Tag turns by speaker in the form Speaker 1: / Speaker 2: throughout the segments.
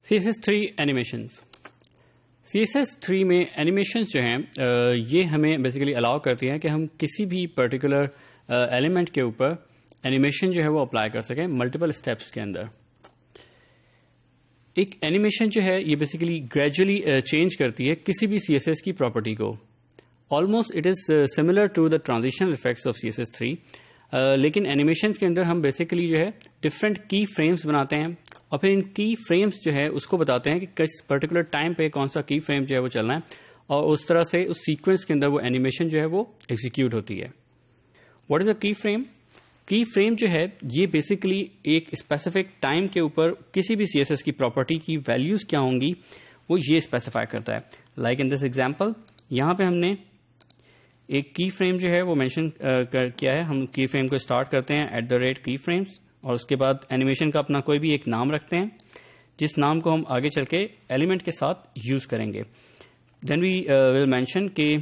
Speaker 1: CSS3 animations. CSS3 में animations जो हैं ये हमें बेसिकली अलाउ करती हैं कि हम किसी भी पर्टिकुलर एलिमेंट के ऊपर एनिमेशन जो है वो अप्लाई कर सकें मल्टीपल स्टेप्स के अंदर। एक एनिमेशन जो है ये बेसिकली ग्रेजुअली चेंज करती है किसी भी CSS की प्रॉपर्टी को। Almost it is similar to the transitional effects of CSS3, लेकिन एनिमेशन के अंदर हम बेसिकली जो है डिफरेंट की फ्रेम्स बनाते हैं और फिर इन की फ्रेम्स जो है उसको बताते हैं कि किस पर्टिकुलर टाइम पे कौन सा की फ्रेम जो है वो चलना है, और उस तरह से उस सीक्वेंस के अंदर वो एनिमेशन जो है वो एग्जीक्यूट होती है। व्हाट इज अ की फ्रेम? की फ्रेम जो है ये बेसिकली एक स्पेसिफिक टाइम के ऊपर किसी भी CSS की प्रॉपर्टी की वैल्यूज क्या होंगी वो ये स्पेसिफाई करता है। लाइक इन दिस एग्जांपल यहाँ पे हमने एक की फ्रेम जो है वो मेंशन किया है। हम की फ्रेम को स्टार्ट करते हैं @की फ्रेम्स और उसके बाद एनिमेशन का अपना कोई भी एक नाम रखते हैं जिस नाम को हम आगे चल के एलिमेंट के साथ यूज करेंगे। देन वी विल मेंशन कि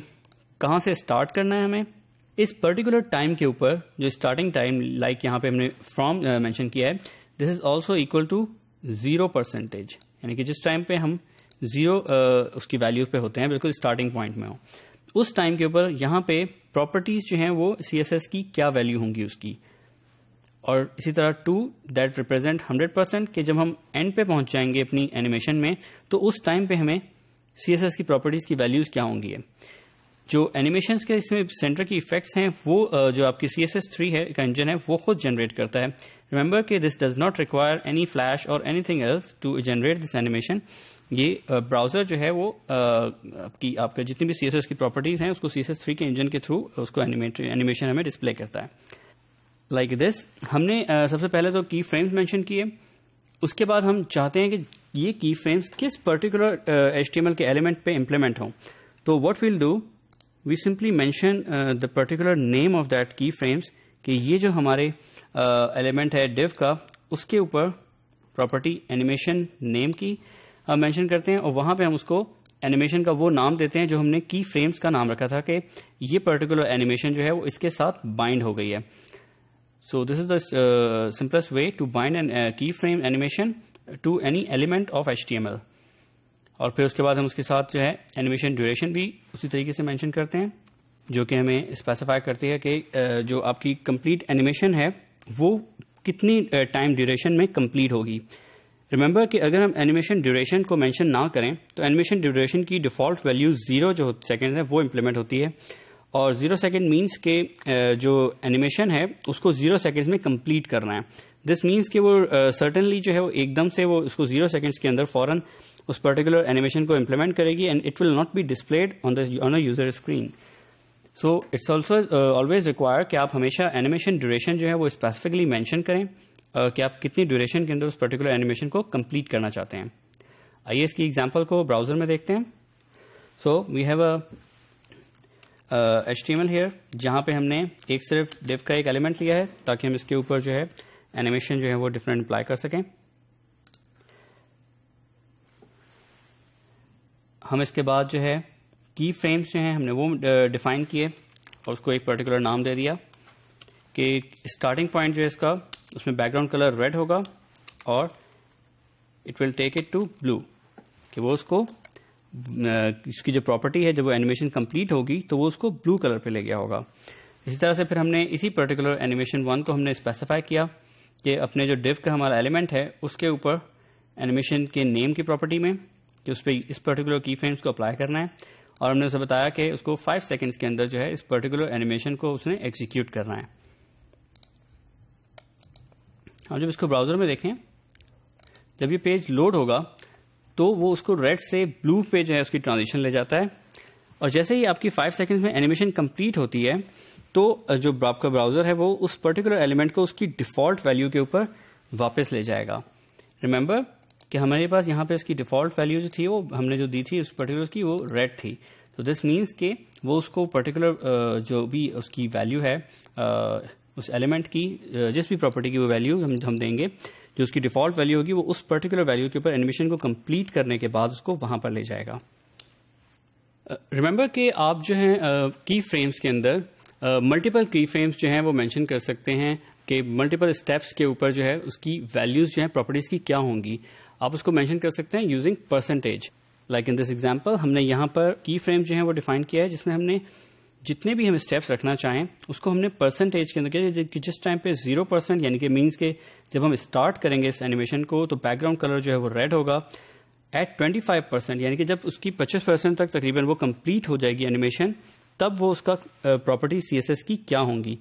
Speaker 1: कहाँ से स्टार्ट करना है हमें इस पर्टिकुलर टाइम के ऊपर। जो स्टार्टिंग टाइम लाइक यहाँ पे हमने फ्रॉम मेंशन किया है, this is also equal to 0%, यानी कि जिस टाइम पे हम 0 उसकी वैल्यू पे होते हैं, बिल्कुल स्टार्टिंग पॉइंट में हो, उस टाइम के ऊपर यहाँ पे प्रॉपर्टीज जो हैं वो CSS की क्या वैल्यू होंगी उसकी। और इसी तरह 2 दैट रिप्रेजेंट 100% कि जब हम एंड पे पहुंच जाएंगे अपनी एनिमेशन में तो उस टाइम पे हमें CSS की प्रॉपर्टीज की वैल्यूज क्या होंगी। जो एनिमेशंस के इसमें सेंटर की इफेक्ट्स हैं वो जो आपकी CSS3 है का इंजन है वो खुद जनरेट करता है। रिमेंबर कि this does not require any Flash और anything else to generate this animation. ये ब्राउजर जो है वो आपका जितनी भी CSS की प्रॉपर्टीज हैं उसको CSS3 के इंजन के थ्रू उसको एनिमेशन हमें डिस्प्ले करता है। लाइक दिस हमने सबसे पहले तो की फ्रेम्स मेंशन किए, उसके बाद हम चाहते हैं कि ये की फ्रेम्स किस पर्टिकुलर HTML के एलिमेंट पे इम्प्लीमेंट हों। तो what will do, we simply mention the particular name of that key frames कि ये जो हमारे एलिमेंट है div का उसके ऊपर प्रॉपर्टी एनिमेशन नेम की मेंशन करते हैं और वहां पे हम उसको एनिमेशन का वो नाम देते हैं जो हमने की फ्रेम्स का नाम रखा था कि ये पर्टिकुलर एनिमेशन जो है वो इसके साथ बाइंड हो गई है। So this is the simplest way to bind an key frame animation to any element of HTML। और फिर उसके बाद हम उसके साथ जो है एनिमेशन ड्यूरेशन भी उसी तरीके से मेंशन करते हैं जो कि हमें स्पेसिफाई करती है कि जो आपकी कंप्लीट एनिमेशन है वो कितनी टाइम ड्यूरेशन में कंप्लीट होगी। रिमेंबर कि अगर हम एनिमेशन ड्यूरेशन को मेंशन ना करें तो एनिमेशन ड्यूरेशन की डिफॉल्ट वैल्यू 0 जो सेकेंड है वो इम्प्लीमेंट होती है, और 0 सेकेंड मीन्स के जो एनिमेशन है उसको 0 सेकेंड्स में कंप्लीट करना है। दिस मीन्स कि वो सर्टनली जो है वो एकदम से वो उसको 0 सेकेंड्स के अंदर फौरन उस पर्टिकुलर एनिमेशन को इम्प्लीमेंट करेगी and it will not be displayed on a user screen. So it's also always require कि आप हमेशा एनिमेशन ड्यूरेशन जो है वो स्पेसिफिकली मेंशन करें कि आप कितनी ड्यूरेशन के अंदर उस पर्टिकुलर एनिमेशन को कंप्लीट करना चाहते हैं। आइए इसकी एग्जांपल को ब्राउजर में देखते हैं। So we have a HTML here जहां पे हमने एक सिर्फ div का एक एलिमेंट लिया है ताकि हम इसके ऊपर जो है एनिमेशन जो है वो डिफरेंट अप्लाई कर सकें। हम इसके बाद जो है की फ्रेम्स जो हैं हमने वो डिफाइन किए और उसको एक पर्टिकुलर नाम दे दिया कि स्टार्टिंग पॉइंट जो है इसका उसमें बैकग्राउंड कलर रेड होगा और it will take it to blue, कि वो उसको इसकी जो प्रॉपर्टी है जब वो एनिमेशन कंप्लीट होगी तो वो उसको ब्लू कलर पे ले गया होगा। इसी तरह से फिर हमने इसी पर्टिकुलर एनिमेशन 1 को हमने स्पेसिफाई किया कि अपने जो div का हमारा एलिमेंट है उसके ऊपर एनिमेशन के नेम की प्रॉपर्टी में कि उस पर इस पर्टिकुलर की फ्रेम्स को अप्लाई करना है, और हमने उसे बताया कि उसको 5 सेकेंड्स के अंदर जो है इस पर्टिकुलर एनिमेशन को उसने एग्जीक्यूट करना है। अब जब इसको ब्राउजर में देखें, जब ये पेज लोड होगा तो वो उसको रेड से ब्लू पे जो है उसकी ट्रांजिशन ले जाता है, और जैसे ही आपकी 5 सेकेंड्स में एनिमेशन कंप्लीट होती है तो जो आपका ब्राउजर है वो उस पर्टिकुलर एलिमेंट को उसकी डिफॉल्ट वैल्यू के ऊपर वापस ले जाएगा। रिमेंबर कि हमारे पास यहाँ पे इसकी डिफॉल्ट वैल्यू जो थी वो हमने जो दी थी उस पर्टिकुलर की वो रेड थी, तो दिस मीन्स कि वो उसको पर्टिकुलर जो भी उसकी वैल्यू है उस एलिमेंट की जिस भी प्रॉपर्टी की वो वैल्यू हम देंगे, जो उसकी डिफॉल्ट वैल्यू होगी वो उस पर्टिकुलर वैल्यू के ऊपर एनिमेशन को कंप्लीट करने के बाद उसको वहां पर ले जाएगा। रिमेंबर कि आप जो है की फ्रेम्स के अंदर मल्टीपल की फ्रेम्स जो हैं वो मेंशन कर सकते हैं कि मल्टीपल स्टेप्स के ऊपर जो है उसकी वैल्यूज जो है प्रॉपर्टीज की क्या होंगी। आप उसको मेंशन कर सकते हैं using percentage. Like in this example हमने यहाँ पर की फ्रेम जो है वो डिफाइन किया है, जिसमें हमने जितने भी हम स्टेप्स रखना चाहें उसको हमने परसेंटेज के अंदर किया कि जिस टाइम पे 0% यानी कि मीन्स के जब हम स्टार्ट करेंगे इस एनिमेशन को तो बैकग्राउंड कलर जो है वो रेड होगा। एट 25% यानी कि जब उसकी 25% तक तकरीबन वो कंप्लीट हो जाएगी एनिमेशन, तब वो उसका प्रॉपर्टी CSS की क्या होंगी।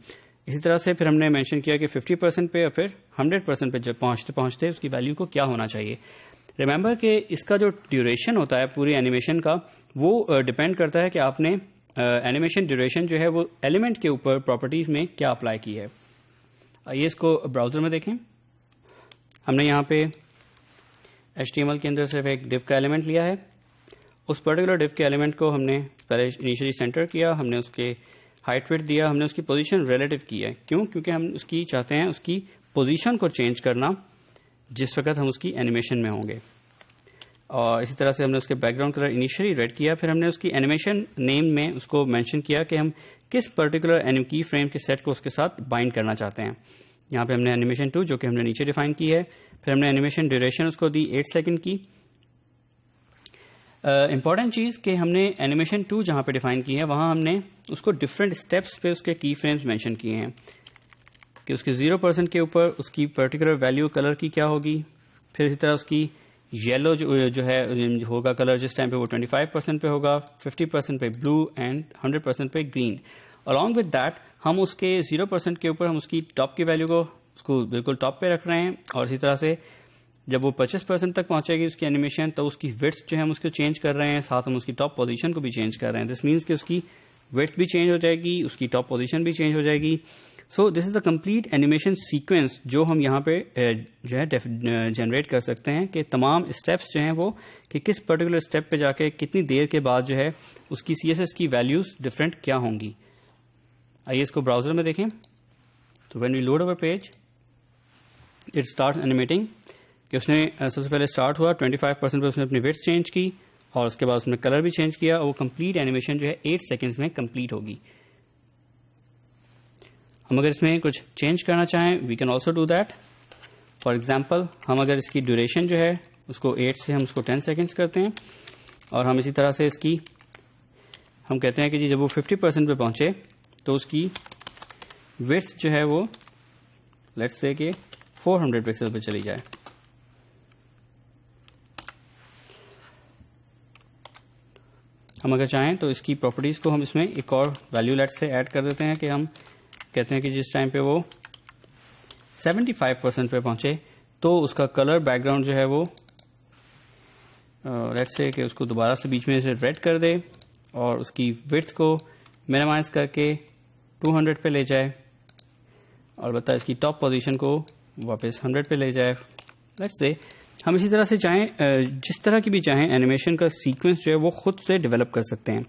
Speaker 1: इसी तरह से फिर हमने मेंशन किया कि 50% पे या फिर 100% पे जब पहुंचते पहुंचते उसकी वैल्यू को क्या होना चाहिए। रिमेंबर कि इसका जो ड्यूरेशन होता है पूरी एनिमेशन का वो डिपेंड करता है कि आपने एनिमेशन ड्यूरेशन जो है वो एलिमेंट के ऊपर प्रॉपर्टीज में क्या अप्लाई की है। आइए इसको ब्राउजर में देखें। हमने यहाँ पे HTML के अंदर सिर्फ एक div का एलिमेंट लिया है। उस पर्टिकुलर div के एलिमेंट को हमने पहले इनिशियली सेंटर किया, हमने उसके हाइट विड्थ दिया, हमने उसकी पोजीशन रिलेटिव की है। क्यों? क्योंकि हम उसकी चाहते हैं उसकी पोजीशन को चेंज करना जिस वक्त हम उसकी एनिमेशन में होंगे। और इसी तरह से हमने उसके बैकग्राउंड कलर इनिशियली रेड किया, फिर हमने उसकी एनिमेशन नेम में उसको मेंशन किया कि हम किस पर्टिकुलर की फ्रेम के सेट को उसके साथ बाइंड करना चाहते हैं। यहाँ पे हमने एनिमेशन 2 जो कि हमने नीचे डिफाइन की है, फिर हमने एनिमेशन ड्यूरेशन उसको दी 8 सेकंड की। इंपॉर्टेंट चीज़ कि हमने एनिमेशन 2 जहाँ पे डिफाइन की है वहाँ हमने उसको डिफरेंट स्टेप्स पे उसके की फ्रेम्स मेंशन किए हैं कि उसके 0% के ऊपर उसकी पर्टिकुलर वैल्यू कलर की क्या होगी, फिर इसी तरह उसकी येलो जो है होगा कलर जिस टाइम पे वो 25% पे होगा, 50% पे ब्लू एंड 100% पे ग्रीन। अलॉन्ग विद दैट हम उसके 0% के ऊपर हम उसकी टॉप की वैल्यू को उसको बिल्कुल टॉप पे रख रहे हैं, और इसी तरह से जब वो 25% तक पहुंचेगी उसकी एनिमेशन तो उसकी विड्थ जो है हम उसको चेंज कर रहे हैं, साथ हम उसकी टॉप पोजीशन को भी चेंज कर रहे हैं। दिस मीन्स कि उसकी विड्थ भी चेंज हो जाएगी, उसकी टॉप पोजीशन भी चेंज हो जाएगी। सो this is the complete animation sequence जो हम यहाँ पे जो है जनरेट कर सकते हैं कि तमाम स्टेप्स जो हैं वो कि किस पर्टिकुलर स्टेप पे जाके कितनी देर के बाद जो है उसकी CSS की वैल्यूज डिफरेंट क्या होंगी। आइए इसको ब्राउजर में देखें। तो when we load our page it start animating कि उसने सबसे पहले स्टार्ट हुआ 25% पे उसने अपनी विड्थ चेंज की और उसके बाद उसने कलर भी चेंज किया और वो कंप्लीट एनिमेशन जो है 8 सेकेंड्स में कंप्लीट होगी। हम अगर इसमें कुछ चेंज करना चाहें we can also do that. For example हम अगर इसकी ड्यूरेशन जो है उसको 8 से हम उसको 10 सेकेंड्स करते हैं, और हम इसी तरह से इसकी हम कहते हैं कि जी जब वो 50% पे पहुंचे तो उसकी विड्थ जो है वो लेट्स से कि 400 पिक्सल पे चली जाए। हम अगर चाहें तो इसकी प्रॉपर्टीज को हम इसमें एक और वैल्यू लेट्स से ऐड कर देते हैं कि हम कहते हैं कि जिस टाइम पे वो 75% पे पहुंचे तो उसका कलर बैकग्राउंड जो है वो लेट्स से कि उसको दोबारा से बीच में से रेड कर दे और उसकी विड्थ को मिनिमाइज करके 200 पे ले जाए, और बता इसकी टॉप पोजीशन को वापस 100 पे ले जाए। लेट्स से हम इसी तरह से चाहें जिस तरह की भी चाहें एनिमेशन का सीक्वेंस जो है वो खुद से डेवलप कर सकते हैं।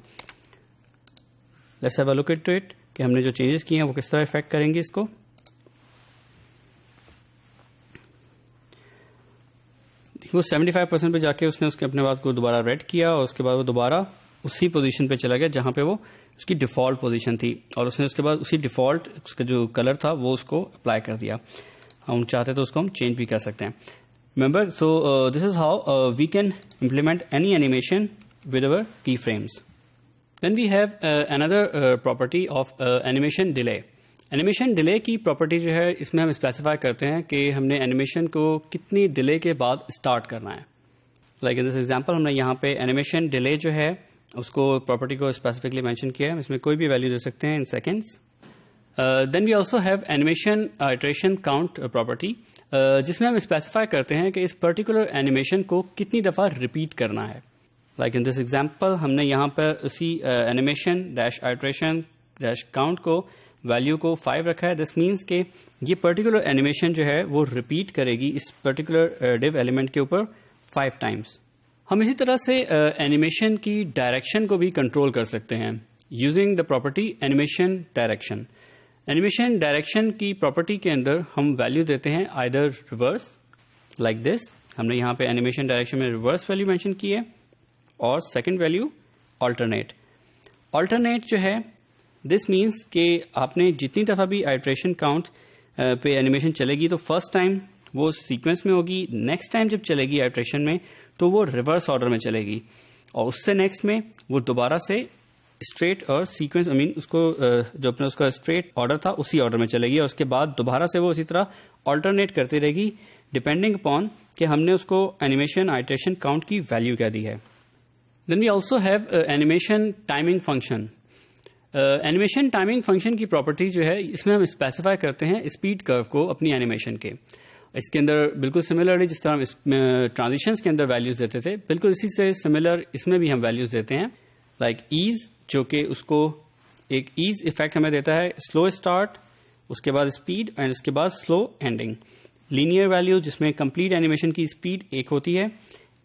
Speaker 1: Let's have a look at it कि हमने जो चेंजेस किए हैं वो किस तरह इफेक्ट करेंगे इसको। वो 75% पे जाके उसने उसके अपने बात को दोबारा रेड किया और उसके बाद वो दोबारा उसी पोजीशन पे चला गया जहां पे वो उसकी डिफॉल्ट पोजीशन थी, और उसने उसके बाद उसी डिफॉल्ट उसका जो कलर था वो उसको अप्लाई कर दिया। हम चाहते तो उसको हम चेंज भी कर सकते हैं। Remember, so this is how we can implement any animation with our key frames. Then we have another property of animation delay. Animation delay की प्रॉपर्टी जो है इसमें हम स्पेसिफाई करते हैं कि हमने एनिमेशन को कितनी डिले के बाद स्टार्ट करना है। लाइक इन दिस एग्जांपल हमने यहाँ पे एनिमेशन डिले जो है उसको प्रॉपर्टी को स्पेसिफिकली मेंशन किया है। इसमें कोई भी वैल्यू दे सकते हैं in seconds. Then we also have animation iteration count property जिसमें हम स्पेसिफाई करते हैं कि इस पर्टिकुलर एनिमेशन को कितनी दफ़ा रिपीट करना है। लाइक इन दिस एग्जाम्पल हमने यहाँ पर उसी animation dash iteration dash count को वैल्यू को 5 रखा है। दिस मीन्स के ये पर्टिकुलर एनिमेशन जो है वो रिपीट करेगी इस पर्टिकुलर डिव एलिमेंट के ऊपर 5 टाइम्स। हम इसी तरह से एनिमेशन की डायरेक्शन को भी कंट्रोल कर सकते हैं using the property animation direction. Animation direction की प्रॉपर्टी के अंदर हम वैल्यू देते हैं आइदर रिवर्स लाइक दिस। हमने यहाँ पे एनिमेशन डायरेक्शन में रिवर्स वैल्यू मेंशन की है, और सेकंड वैल्यू अल्टरनेट। अल्टरनेट जो है दिस मीन्स कि आपने जितनी दफ़ा भी आइट्रेशन काउंट पे एनिमेशन चलेगी तो फर्स्ट टाइम वो सीक्वेंस में होगी, नेक्स्ट टाइम जब चलेगी आइट्रेशन में तो वो रिवर्स ऑर्डर में चलेगी, और उससे नेक्स्ट में वो दोबारा से स्ट्रेट और सीक्वेंस उसको जो अपना उसका स्ट्रेट ऑर्डर था उसी ऑर्डर में चलेगी, और उसके बाद दोबारा से वो इसी तरह ऑल्टरनेट करती रहेगी डिपेंडिंग अपॉन कि हमने उसको एनिमेशन आइट्रेशन काउंट की वैल्यू क्या दी है। Then we also have animation timing function. Animation timing function की प्रॉपर्टी जो है, इसमें हम स्पेसिफाई करते हैं स्पीड कर्व को अपनी एनिमेशन के। इसके अंदर बिल्कुल सिमिलरली जिस तरह हम ट्रांजिशंस के अंदर वैल्यूज देते थे, बिल्कुल इसी से सिमिलर इसमें भी हम वैल्यूज देते हैं, लाइक ईज, जो कि उसको एक ईज इफेक्ट हमें देता है, स्लो स्टार्ट, उसके बाद स्पीड एंड उसके बाद स्लो एंडिंग। लीनियर वैल्यू जिसमें कंप्लीट एनिमेशन की स्पीड एक होती है,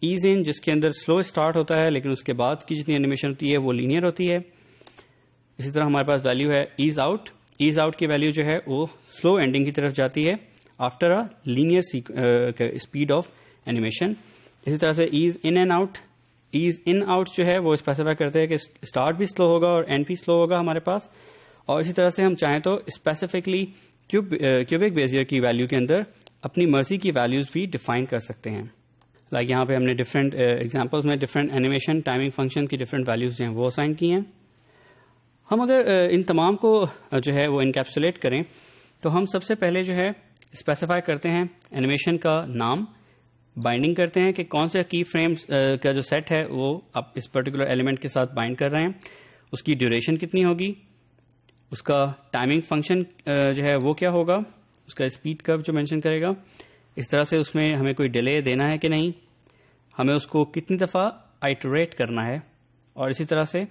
Speaker 1: ईज इन जिसके अंदर स्लो स्टार्ट होता है लेकिन उसके बाद की जितनी एनिमेशन होती है वो लीनियर होती है। इसी तरह हमारे पास वैल्यू है ईज आउट। ईज आउट की वैल्यू जो है वो स्लो एंडिंग की तरफ जाती है after a linear speed of animation. इसी तरह से ease in and out, ease in out जो है वो स्पेसिफाई करते हैं कि स्टार्ट भी स्लो होगा और एंड भी स्लो होगा हमारे पास। और इसी तरह से हम चाहें तो स्पेसिफिकली क्यूबिक बेजियर की वैल्यू के अंदर अपनी मर्जी की वैल्यूज भी डिफाइन कर सकते हैं। लाइक यहाँ पे हमने डिफरेंट एग्जांपल्स में डिफरेंट एनिमेशन टाइमिंग फंक्शन की डिफरेंट वैल्यूज जो हैं वो असाइन की हैं। हम अगर इन तमाम को जो है वो इनकैप्सुलेट करें तो हम सबसे पहले जो है स्पेसिफाई करते हैं एनिमेशन का नाम, बाइंडिंग करते हैं कि कौन से की फ्रेम्स का जो सेट है वो आप इस पर्टिकुलर एलिमेंट के साथ बाइंड कर रहे हैं, उसकी ड्यूरेशन कितनी होगी, उसका टाइमिंग फंक्शन जो है वो क्या होगा, उसका स्पीड कर्व जो मेंशन करेगा, इस तरह से उसमें हमें कोई डिले देना है कि नहीं, हमें उसको कितनी दफ़ा आइटरेट करना है, और इसी तरह से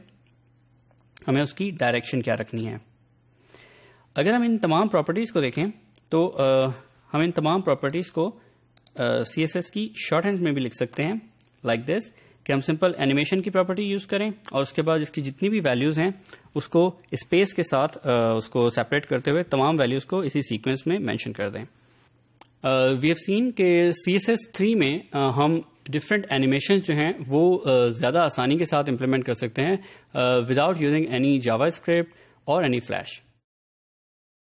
Speaker 1: हमें उसकी डायरेक्शन क्या रखनी है। अगर हम इन तमाम प्रॉपर्टीज़ को देखें तो हम इन तमाम प्रॉपर्टीज़ को CSS की शॉर्ट हैंड में भी लिख सकते हैं, लाइक दिस, कि हम सिंपल एनिमेशन की प्रॉपर्टी यूज़ करें और उसके बाद इसकी जितनी भी वैल्यूज़ हैं उसको स्पेस के साथ उसको सेपरेट करते हुए तमाम वैल्यूज़ को इसी सीक्वेंस में मेंशन कर दें। वी हैव सीन के CSS3 में हम डिफरेंट एनिमेशन जो हैं वो ज़्यादा आसानी के साथ इम्प्लीमेंट कर सकते हैं विदाउट यूजिंग एनी जावास्क्रिप्ट और एनी फ्लैश।